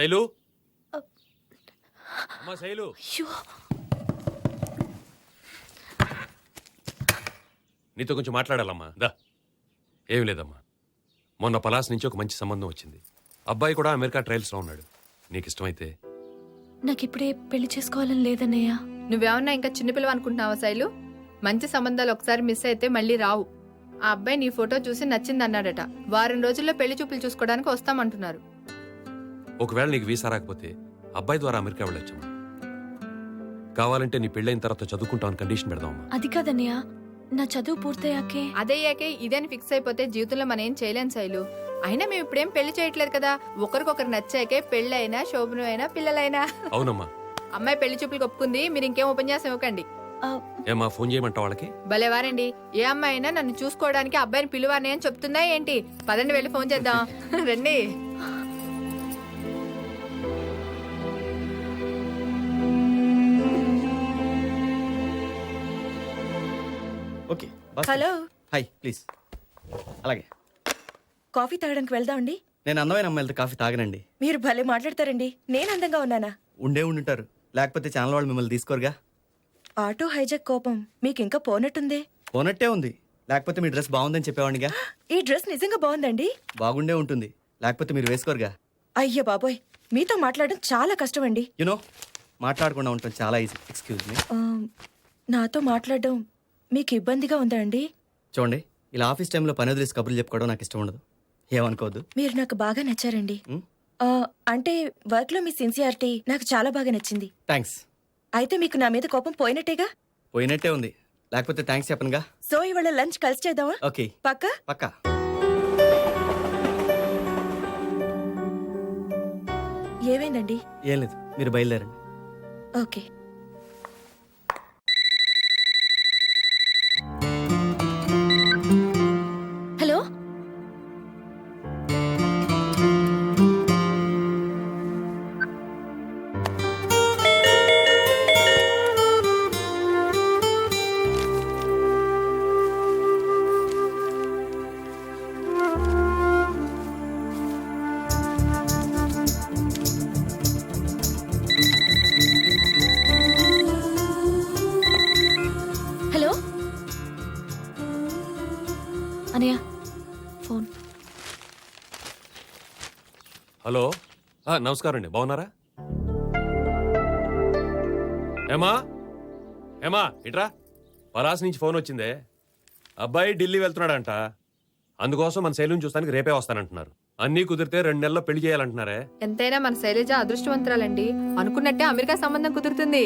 శైలు అమ్మా శైలు, నీతో కొంచెం మాట్లాడాలమ్మా. దా. ఏమి లేదమ్మా, మొన్న పలాస్ నుంచి ఒక మంచి సంబంధం వచ్చింది. అబ్బాయి కూడా అమెరికా ట్రయల్స్లో ఉన్నాడు. నీకు ఇష్టమైతే. నాకిప్పుడే పెళ్లి చేసుకోవాలని లేదన్నయ్య. నువ్వేమన్నా ఇంకా చిన్నపిల్లవ అనుకుంటున్నావా శైలు? మంచి సంబంధాలు ఒకసారి మిస్ అయితే మళ్ళీ రావు. ఆ అబ్బాయి నీ ఫోటో చూసి నచ్చిందన్నాడట. వారం రోజుల్లో పెళ్లి చూపులు చూసుకోవడానికి వస్తామంటున్నారు. ఒకవేళ నీకు వీసా రాకపోతే అబ్బాయి ద్వారా అమెరికా వెళ్ళొచ్చమ్మా. కావాలంటే నీ పెళ్ళైన తర్వాత చదువుకుంటామని కండిషన్ పెడదామమ్మా. అది కాదన్నయ్య, నా చదువు పూర్తయ్యాకే. అదయ్యాకే ఇదని ఫిక్స్ అయిపోతే జీవితంలో మనం ఏం చేయలేం శైలు. అయినా మేము ఇప్పుడేం పెళ్లి చేయట్లేదు కదా. ఒకరికొకరు నచ్చాకే పెళ్ళైనా శోభనం అయినా పిల్లలైనా. అవునమ్మా. అమ్మాయి పెళ్లి చూపులకు ఒప్పుకుంది. మీరు ఇంకేం ఉపన్యాసం ఇవ్వకండి. ఏమా ఫోన్ చేయమంటావు వాళ్ళకి? భలేవారండి. ఏ అమ్మాయి అయినా నన్ను చూసుకోవడానికి అబ్బాయిని పిలువాని అని చెప్తుందా ఏంటి? పదండి వెళ్ళి ఫోన్ చేద్దాం. రండి. ఓకే. హలో. Hi, please. అలాగే. కాఫీ తాగడానికి వెళ్దామండి. నేను అందమైన అమ్మాయిలతో కాఫీ తాగనండి. మీరు భలే మాట్లాడతారండి. నేను అందంగా ఉన్నానా? ఉండుంటారు, లేకపోతే ఛానల్ వాళ్ళు మిమ్మల్ని తీసుకోరుగా. ఆటో హైజాక్ కోపం మీకు ఇంకా పోనట్టుందే. పోనట్టే ఉంది, లేకపోతే మీ డ్రెస్ బాగుందని చెప్పేవాడిగా. ఈ డ్రెస్ నిజంగా బాగుందండి. బాగుండే ఉంటుంది, లేకపోతే మీరు వేసుకోరుగా. అయ్యో బాబోయ్, మీతో మాట్లాడడం చాలా కష్టం అండి. యునో, మాట్లాడకుండా ఉంటాం చాలా ఈజీ. Excuse me. నాతో మాట్లాడడం మీకు ఇబ్బందిగా ఉందా అండి? చూడండి, ఇలా ఆఫీస్ టైంలో పని వదిలేసి కబుర్లు చెప్పుకోవడం నాకు ఇష్టం ఉండదు. ఏమనుకోవద్దు. మీరు నాకు బాగా నచ్చారండి. అంటే వర్క్ లో మీ సిన్సియారిటీ నాకు చాలా బాగా నచ్చింది. థ్యాంక్స్. అయితే మీకు నా మీద కోపం పోయినట్టేగా? పోయినట్టే ఉంది, లేకపోతే థ్యాంక్స్ చెప్పనుగా. సో ఇవాళ లంచ్ కలిసి చేద్దామా? ఓకే. పక్కా? పక్కా. ఏమైందండి? ఏం లేదు, మీరు బయలుదేరండి. ఓకే. హలో, హలో అనయ్య, ఫోన్. హలో. నమస్కారం అండి, బాగున్నారా? ఏమా ఇట్రా. పలాస్ నుంచి ఫోన్ వచ్చిందే. అబ్బాయి ఢిల్లీ వెళ్తున్నాడంట. అందుకోసం మన శైలిని చూస్తానికి రేపే వస్తానంటున్నారు. అన్నీ కుదిరితే 2 నెలల్లో పెళ్లి చేయాలంటున్నారే. ఎంతైనా మన శైలజ అదృష్టవంతురాలండి. అనుకున్నట్టే అమెరికా సంబంధం కుదురుతుంది.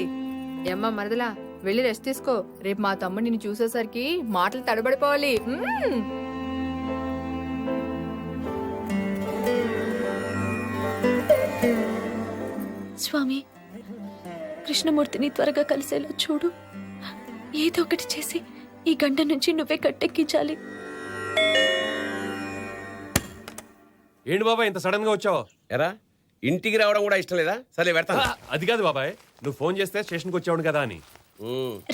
ఏమ్మా మరదలా, వెళ్ళి రెస్ట్ తీసుకో. రేపు మా తమ్ముడు నిన్ను చూసేసరికి మాటలు తడబడిపోవాలి. స్వామి, కృష్ణమూర్తిని త్వరగా కలిసేలా చూడు. ఏదో ఒకటి చేసి ఈ గంట నుంచి నువ్వే కట్టెక్కించాలి. ఏంటి బాబాయ్ ఇంత సడన్ గా వచ్చావు? ఎరా, ఇంటికి రావడం కూడా ఇష్టం లేదా? సరే పెడతా. అది కాదు బాబాయ్, నువ్వు ఫోన్ చేస్తే స్టేషన్కి వచ్చావు కదా అని.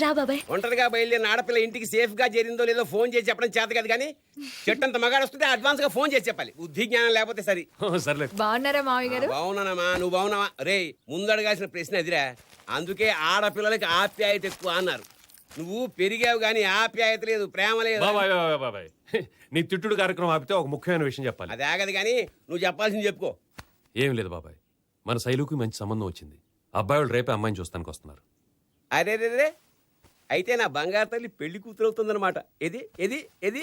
రా బాబాయ్. ఒంటరిగా బయలుదేరిన ఆడపిల్ల ఇంటికి సేఫ్ గా చేరిందో లేదో ఫోన్ చేసి చెప్పడం చేత కాదు, కానీ చెట్టంత మగాడు వస్తుంటే అడ్వాన్స్ గా ఫోన్ చేసి చెప్పాలి. బుద్ధి జ్ఞానం లేకపోతే సరి. సర్లే. బాగున్నారా మామయ్య గారు? బాగున్నానమ్మా, నువ్వు బాగున్నావా? రే, ముందడగాల్సిన ప్రశ్న ఎదిరా. అందుకే ఆడపిల్లలకి ఆప్యాయత ఎక్కువ అన్నారు. నువ్వు పెరిగావు గానీ ఆప్యాయత లేదు, ప్రేమ లేదు. బాబాయ్ బాబాయ్, నీ తిట్టుడు కార్యక్రమం ఆపితే ఒక ముఖ్యమైన విషయం చెప్పాలి. అది ఆగదు కానీ నువ్వు చెప్పాల్సింది చెప్పుకో. ఏం లేదు బాబాయ్, మన శైలుకి మంచి సంబంధం వచ్చింది. అబ్బాయి వాళ్ళు రేపే అమ్మాయిని చూస్తానికి వస్తున్నారు. అరే రే రే, అయితే నా బంగారు తల్లి పెళ్లి కూతురు అవుతుందన్నమాట. ఏది ఏది ఏది?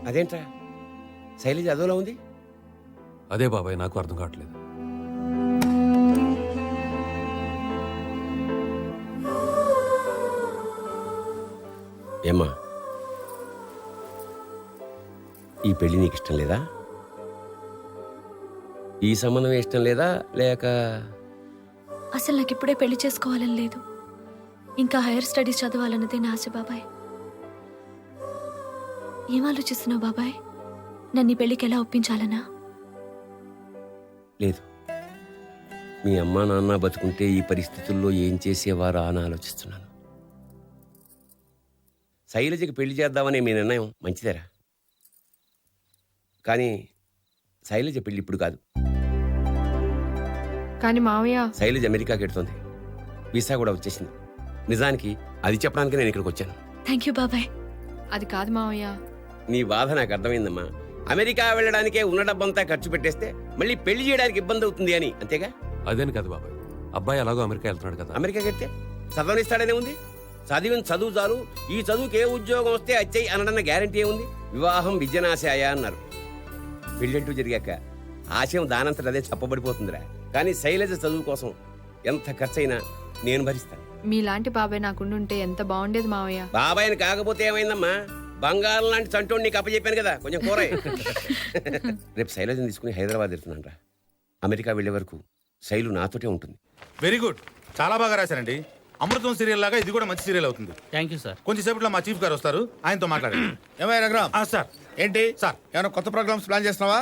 అదేంట్రా, శైలజ అదోలా ఉంది? అదే బాబాయ్, నాకు అర్థం కావట్లేదు. ఏమ్మా, ఈ పెళ్లి నీకు ఇష్టం లేదా? ఈ సంబంధం ఇష్టం లేదా, లేక అసలు నాకు ఇప్పుడే పెళ్లి చేసుకోవాలని లేదు. ఇంకా హైయర్ స్టడీస్ చదవాలన్నదే నా ఆశ బాబాయ్. ఏం ఆలోచిస్తున్నావు బాబాయ్? నన్ను ఈ పెళ్లికి ఎలా ఒప్పించాలనా? లేదు, మీ అమ్మా నాన్న బతుకుంటే ఈ పరిస్థితుల్లో ఏం చేసేవారా అని ఆలోచిస్తున్నాను. శైలజకి పెళ్లి చేద్దామనే మీ నిర్ణయం మంచిదేరా, కానీ శైలజ పెళ్లి ఇప్పుడు కాదు. కానీ మావయ్య, శైలజ అమెరికాకి ఎడుతోంది. వీసా కూడా వచ్చేసింది. నిజానికి అది చెప్పడానికి నేను ఇక్కడికి వచ్చాను. థ్యాంక్ యూ బాబాయ్. అది కాదు మావయ్య. నీ బాధ నాకు అర్థమైందమ్మా. అమెరికా వెళ్ళడానికే ఉన్న డబ్బంతా ఖర్చు పెట్టేస్తే మళ్ళీ పెళ్లి చేయడానికి ఇబ్బంది అవుతుంది అని, అంతేగా? అదేని కాదు బాబాయ్, అబ్బాయి ఎలాగో అమెరికా వెళ్తున్నాడు కదా. అమెరికాకి వెళ్తే చదవనిస్తాడనే ఉంది. చదివిన చదువు చాలు, ఈ చదువుకి ఏ ఉద్యోగం వస్తే అచ్చయి అనడన్న గ్యారంటీ ఏముంది? వివాహం విద్యనాశాయ అన్నారు. పెళ్ళంటూ జరిగాక ఆశయం దానంతట అదే చెప్పబడిపోతుందిరా. కానీ శైలజ చదువు కోసం ఎంత ఖర్చైనా నేను భరిస్తాను. మీలాంటి బాబాయ్ నాకుండుంటే ఎంత బాగుండేది మావయ్య. బాబాయ్ని కాకపోతే ఏమైందమ్మా, బంగారం లాంటి చంటోడు నీకు అప్పచెప్పాను కదా, కొంచెం కూర. రేపు శైలజని తీసుకుని హైదరాబాద్ వెళ్తున్నాను రా. అమెరికా వెళ్లే వరకు శైలు నాతోటే ఉంటుంది. వెరీ గుడ్, చాలా బాగా రాశారండి. అమృతం సీరియల్ లాగా ఇది కూడా మంచి సీరియల్ అవుతుంది. Thank you sir. కొంచెం సేపట్లో మా చీఫ్ గారు వస్తారు, ఆయనతో మాట్లాడండి. ఏమయ్య రఘురామ్, సార్. ఏంటి సార్. ఏమైనా కొత్త ప్రోగ్రామ్స్ ప్లాన్ చేస్తున్నావా?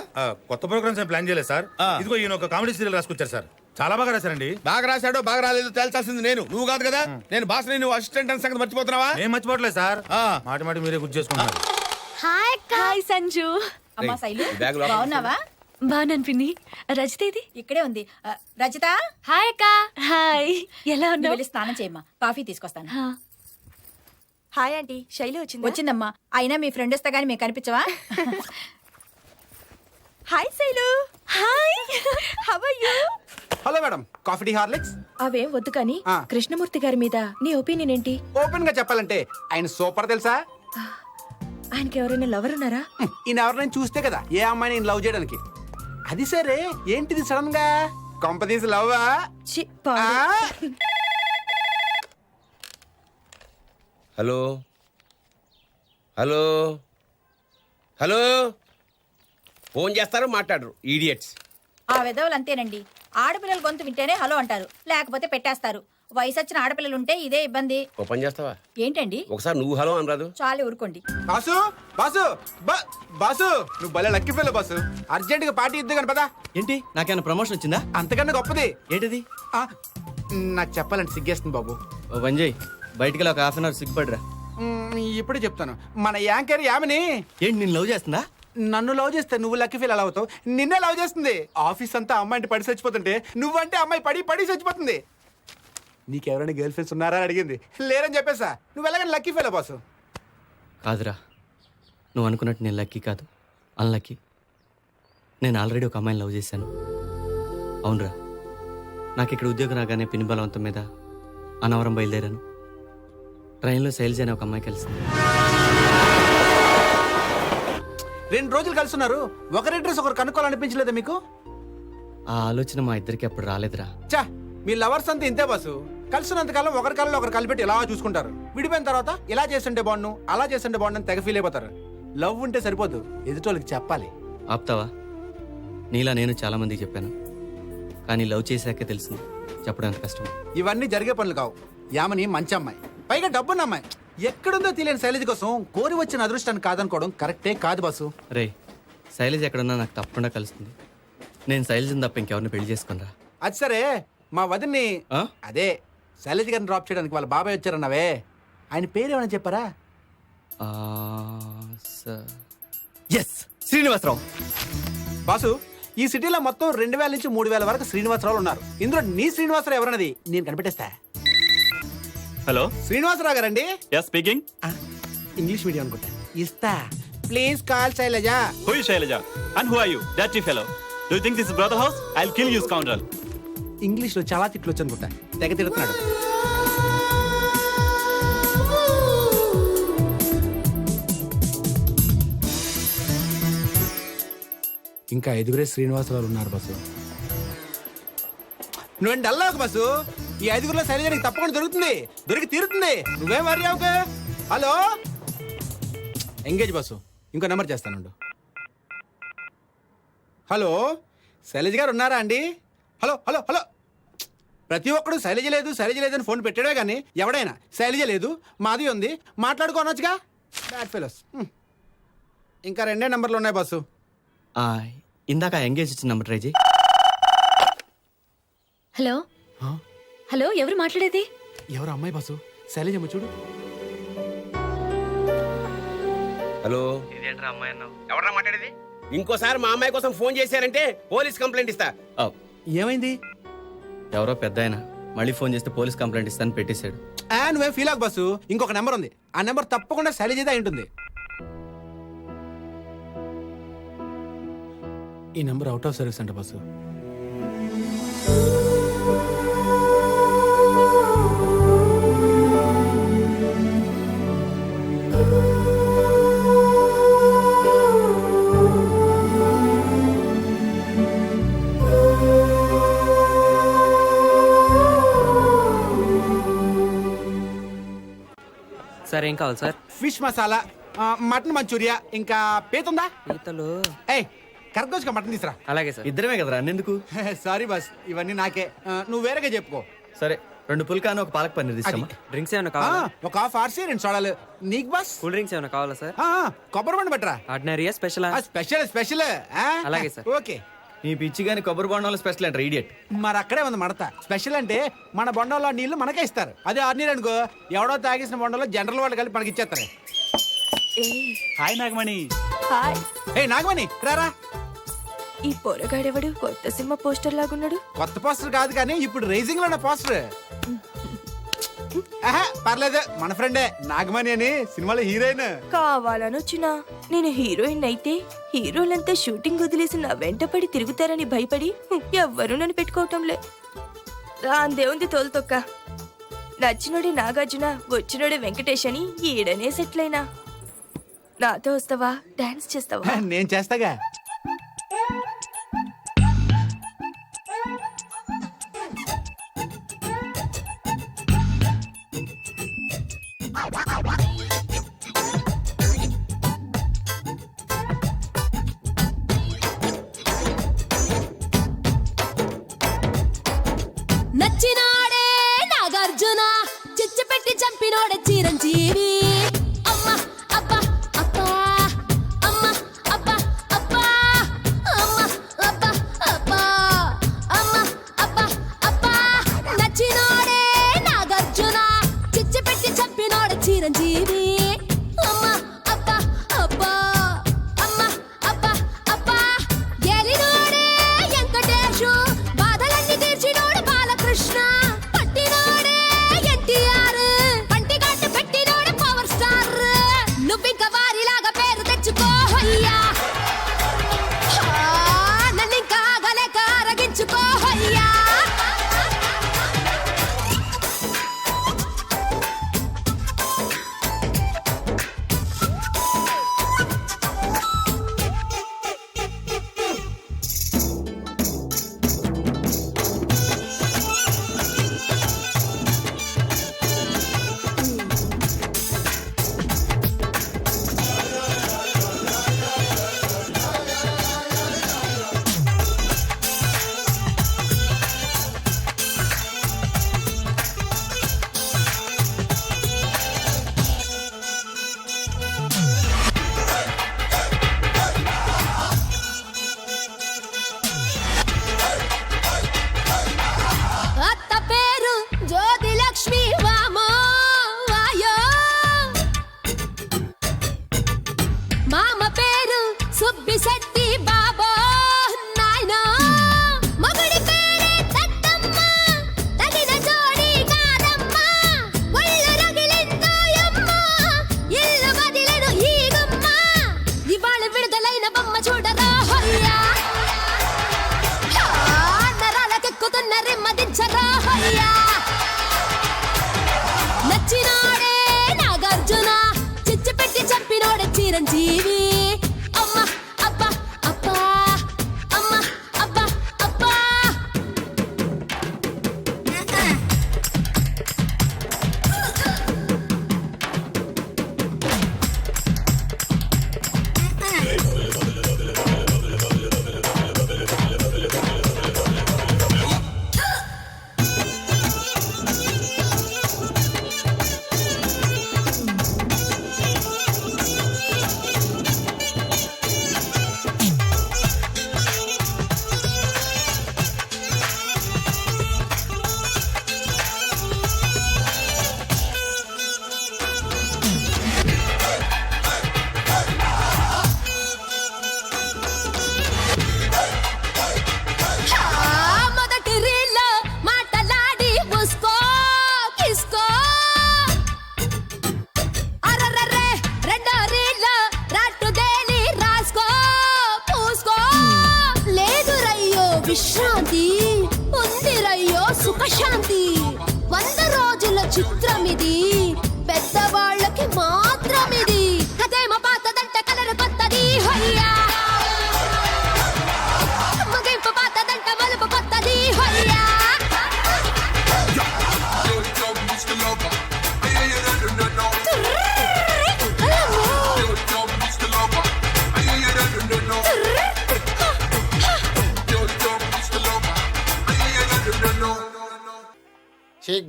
కొత్త ప్రోగ్రామ్స్ ఏం ప్లాన్ చేయలేదు సార్. ఇదిగో ఈయన ఒక కామెడీ సీరియల్ రాసుకొచ్చారు సార్, చాలా బాగా రాశారండి. బాగా రాశాడో బాగా రాలేదో తేల్చాల్సింది నేను, నువ్వు కాదు కదా. నేను బాస్ని, నువ్వు అసిస్టెంట్ అని సంగతి మర్చిపోతున్నావా? ఏం మర్చిపోవట్లేదు సార్. మాటి మాటి మీరే గుర్తు చేసుకుంటున్నారు. హాయ్ సంజు. అమ్మా శైలు, ఈ బ్యాగ్ లోపల బాగున్నావా? బాగున్నాను పిన్ని. రజితేది? ఇక్కడే ఉంది. రజిత, హాయ్ అక్క. హాయ్, ఎలా నువ్వు ఉన్నావు? వెళ్ళి స్నానం చేయమ్మా, కాఫీ తీసుకొస్తాను. హా. హాయ్ ఆంటీ, శైలు వచ్చింది. వచ్చిందమ్మా. అయినా మీ ఫ్రెండ్ వస్తే గానీ మేము కనిపించవా? Hi Shailu. Hi, how are you? Hello madam, coffee tea Horlicks? అవేం వద్దు కానీ కృష్ణమూర్తి గారి మీద నీ ఒపీనియన్ ఏంటి? ఓపెన్ గా చెప్పాలంటే ఆయన సూపర్ తెలుసా. ఆయనకి ఎవరైనా లవర్ ఉన్నారా? ఈయన ఎవరినైనా చూస్తే కదా ఏ అమ్మాయిని ఈయన లవ్ చేయడానికి. అది సరే, ఏంటిది సడన్ గా కొంపదీసి లవ్వా? ఛీ, పాడు. హలో హలో హలో, ఫోన్ చేస్తారు, మాట్లాడరు, ఈడియట్స్. ఆ వెధవులు అంతేనండి. ఆడపిల్లల గొంతు వింటేనే హలో అంటారు, లేకపోతే పెట్టేస్తారు. వయసు వచ్చిన ఆడపిల్లలు ఉంటే ఇదే ఇబ్బంది. ఓ పని చేస్తావా? ఏంటండి? ఒకసారి నువ్వు హలో అనరాదు? చాలు ఊరుకోండి. బాసు బాసు బాసు, నువ్వు భలే లక్కీ పిల్ల బాసు. అర్జెంట్ గా పార్టీ ఇద్దు కానీ పదా. ఏంటి, నాకేమైనా ప్రమోషన్ వచ్చిందా? అంతకన్నా గొప్పది. ఏంటిది? ఆ, నాకు చెప్పాలంటే సిగ్గేస్తుంది బాబు. ఓ పని చేయి, బయటికి ఒక హాఫ్ అన్ అవర్ సిగ్గుపడిరా. ఇప్పుడే చెప్తాను. మన యాంకర్ యామిని ఏంటి, నేను లవ్ చేస్తుందా? నన్ను లవ్ చేస్తే నువ్వు లక్కీ ఫీల్ ఎలా అవుతావు? నిన్నే లవ్ చేస్తుంది. ఆఫీస్ అంతా అమ్మాయిని పడి చచ్చిపోతుంటే నువ్వంటే అమ్మాయి పడి పడి చచ్చిపోతుంది. నీకెవరైనా గర్ల్ ఫ్రెండ్స్ ఉన్నారా అని అడిగింది. లేరని చెప్పేసా. నువ్వు ఎలాగని లక్కీ ఫీల్ బాసు. కాదురా, నువ్వు అనుకున్నట్టు నేను లక్కీ కాదు, అన్లక్కీ. నేను ఆల్రెడీ ఒక అమ్మాయిని లవ్ చేశాను. అవునరా, నాకు ఇక్కడ ఉద్యోగం రాగానే పిన్ని బలవంతం మీద అన్నవరం బయలుదేరాను. ట్రైన్లో శైలజ అనే ఒక అమ్మాయి కలిసింది. 2 రోజులు కలుస్తున్నారు, ఒకరి డ్రెస్ ఒకరు కనుక్కోవాలనిపించలేదా మీకు? ఆ ఆలోచన మా ఇద్దరికి అప్పుడు రాలేదురా. చా, మీ లవర్స్ అంతా ఇంతే బాసు. కలిసినంతకాలం ఒకరి కాలంలో ఒకరు కలిపెట్టి ఇలా చూసుకుంటారు. విడిపోయిన తర్వాత ఇలా చేస్తుంటే బాగుండు, అలా చేస్తుంటే బాగుండు అని తెగ ఫీల్ అయిపోతారు. లవ్ ఉంటే సరిపోదు, ఎదుటోళ్ళకి చెప్పాలి. ఆపుతావా? నీలా నేను చాలా మందికి చెప్పాను, కానీ లవ్ చేశాకే తెలిసింది చెప్పడానికి కష్టం. ఇవన్నీ జరిగే పనులు కావు. యామని మంచి అమ్మాయి, పైగా డబ్బున్న అమ్మాయి. ఎక్కడుందో తెలియని శైలజ కోసం కోరి వచ్చిన అదృష్టాన్ని కాదనుకోవడం కరెక్టే కాదు బాసు. రే, శైలజ ఎక్కడున్నా నాకు తప్పకుండా కలుస్తుంది. నేను శైలజని తప్ప ఇంకెవరిని పెళ్లి చేసుకునిరా. అది సరే, మా వదిన్ని ఆ? అదే శైలజ గారిని డ్రాప్ చేయడానికి వాళ్ళ బాబాయ్ వచ్చారన్నావే, ఆయన పేరేమని చెప్పారా? ఎస్, శ్రీనివాసరావు. బాసు, ఈ సిటీలో మొత్తం 2000 నుంచి 3000 వరకు శ్రీనివాసరావు ఉన్నారు. ఇందులో నీ శ్రీనివాసరావు ఎవరన్నది నేను కనిపెట్టేస్తా. హలో, శ్రీనివాసరావు గారండి? yes speaking. ఇంగ్లీష్ మీడియం అనుకుంటా. ఇస్తా, please call Shailaja. Who is Shailaja? And who are you? Dirty fellow. Do you think this is brother house? I'll kill you, scoundrel. English లో చాలా తిట్లు వచ్చు అనుకుంటా, తెగ తిడుతున్నాడు. ఇంకా 5 శ్రీనివాసరావు ఉన్నారు బస్సు. నువ్వేం డల్లాకు బస్సు. ఈ 5 శైలజ నీకు తప్పకుండా దొరుకుతుంది, దొరికి తీరుతుంది. నువ్వేం వరి అవుక. హలో, ఎంగేజ్ బస్సు. ఇంకో నెంబర్ చేస్తానుండు. హలో, శైలజ గారు ఉన్నారా అండి? Hello hello hello. ప్రతి ఒక్కడు శైలజ లేదు శైలజ లేదని ఫోన్ పెట్టాడే కానీ ఎవడైనా శైలజ లేదు మాది ఉంది మాట్లాడుకోనొచ్చుగా. Bad fellows. ఇంకా 2 నెంబర్లు ఉన్నాయి బస్సు. ఇందాక ఎంగేజ్ ఇచ్చిన నెంబర్ ట్రై చేయి. హలో హలో, ఎవరు మాట్లాడేది? ఎవరు అమ్మాయి బస్సు? శైలజమ్మ చూడు. హలో, ఇదేంట్రా అమ్మాయి అన్నావు? ఎవరా మాట్లాడేది? ఇంకోసారి మా అమ్మాయి కోసం ఫోన్ చేశారంటే పోలీస్ కంప్లైంట్ ఇస్తా. ఆ, ఏమైంది? ఎవరో పెద్ద ఆయన మళ్ళీ ఫోన్ చేస్తే పోలీస్ కంప్లైంట్ ఇస్తాను పెట్టేశాడు. నువ్వేం ఫీల్ అవ్వకు బస్సు, ఇంకొక నెంబర్ ఉంది. ఆ నెంబర్ తప్పకుండా శైలజదే అయి ఉంటుంది. ఈ నెంబర్ అవుట్ ఆఫ్ సర్వీస్ అంట బస్సు. సార్ ఏం కావాలి sir? Fish masala, mutton Manchurian, ఇంకా పీతుందా? పీతలు. ఏయ్ కరెక్ట్గా మటన్ తీసురా. అలాగే సార్. ఇద్దరమే కదరా అన్నెందుకు? సారీ బస్, ఇవన్నీ నాకే. నువ్వు వేరేగా చెప్పుకో. సరే 2 పుల్కాను ఒక పాలక్ పన్నీర్ తీసుకురా. డ్రింక్స్ ఏమైనా కావాలా? ఒక హాఫ్ ఆర్సీ 2 సోడాలు. నీకు బస్? కూల్ డ్రింక్స్ ఏమైనా కావాలా సార్? కొబ్బరి బండి బట్టరా. ఆర్డినరీయా స్పెషలా? Special special. అలాగే సార్. ఓకే. నీ పిచ్చి గాని కొబ్బరి బొండంలో స్పెషల్ అంటారు ఇడియట్. మరి అక్కడే ఉంది మడత. స్పెషల్ అంటే మన బొండంలో నీళ్లు మనకే ఇస్తారు. అదే ఆర్నీరు అనుకో, ఎవడో తాగేసిన బొండంలో జనరల్ వాళ్ళు కలిపి మనకి ఇచ్చేస్తారు. హాయ్ నాగమణి. హాయ్. ఏ నాగమణి రారా. ఈ పొరగాడెవడు కొత్త సినిమా పోస్టర్ లాగున్నాడు? కొత్త పోస్టర్ కాదు కానీ ఇప్పుడు రైజింగ్ లో ఉన్న పోస్టర్. పర్లేదు, మన ఫ్రెండే నాగమణి అని, సినిమాలో హీరోయిన్. కావాలని వచ్చినా నేను హీరోయిన్ అయితే హీరోలంతా షూటింగ్ వదిలేసి నా వెంట పడి తిరుగుతారని భయపడి ఎవ్వరూ నన్ను పెట్టుకోవటంలే. రాందేవుంది తోలుతొక్క. నచ్చినోడే నాగార్జున, వచ్చినోడే వెంకటేష్ అని ఈడనే సెటిల్ అయినా. నాతో వస్తావా? డాన్స్ చేస్తావా? నేను చేస్తాగా. నచ్చినాడే నాగార్జున, చిచ్చు పెట్టి చంపినోడే చిరంజీవి. అమ్మా అబ్బా అబ్బా, అమ్మా అబ్బా అబ్బా, అమ్మా అబ్బా అబ్బా, అమ్మా అబ్బా అబ్బా. నచ్చినోడే నాగార్జున, చిచ్చు పెట్టి చంపినోడే చిరంజీవి. అమ్మా అబ్బా అబ్బా, అమ్మా అబ్బా అబ్బా. గెలినోడే వెంకటేషు, బాధలన్నీ తీర్చినోడు బాలకృష్ణ. పట్టినోడే ఎన్టీఆర్, పంటిగట్టు పెట్టినోడు పవర్ స్టార్. నువ్వింక వారిలాగా పేరు తెచ్చుకో అయ్యా, నన్నింకా ఆగలేక అరగించుకో అయ్యా.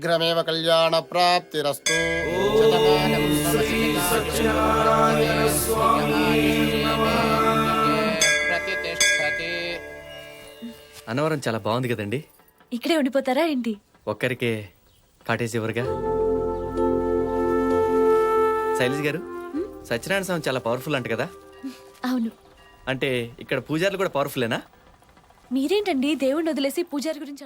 శీఘ్రమేవ కళ్యాణ ప్రాప్తిరస్తు. అన్నవరం చాలా బాగుంది కదండి. ఇక్కడే ఉండిపోతారా ఏంటి? ఒక్కరికే కాటేజ్ ఎవరుగా. శైలజ్ గారు, సత్యనారాయణ స్వామి చాలా పవర్ఫుల్ అంట కదా. అవును. అంటే ఇక్కడ పూజారులు కూడా పవర్ఫుల్లేనా? మీరేంటండి దేవుణ్ణి వదిలేసి పూజారి గురించి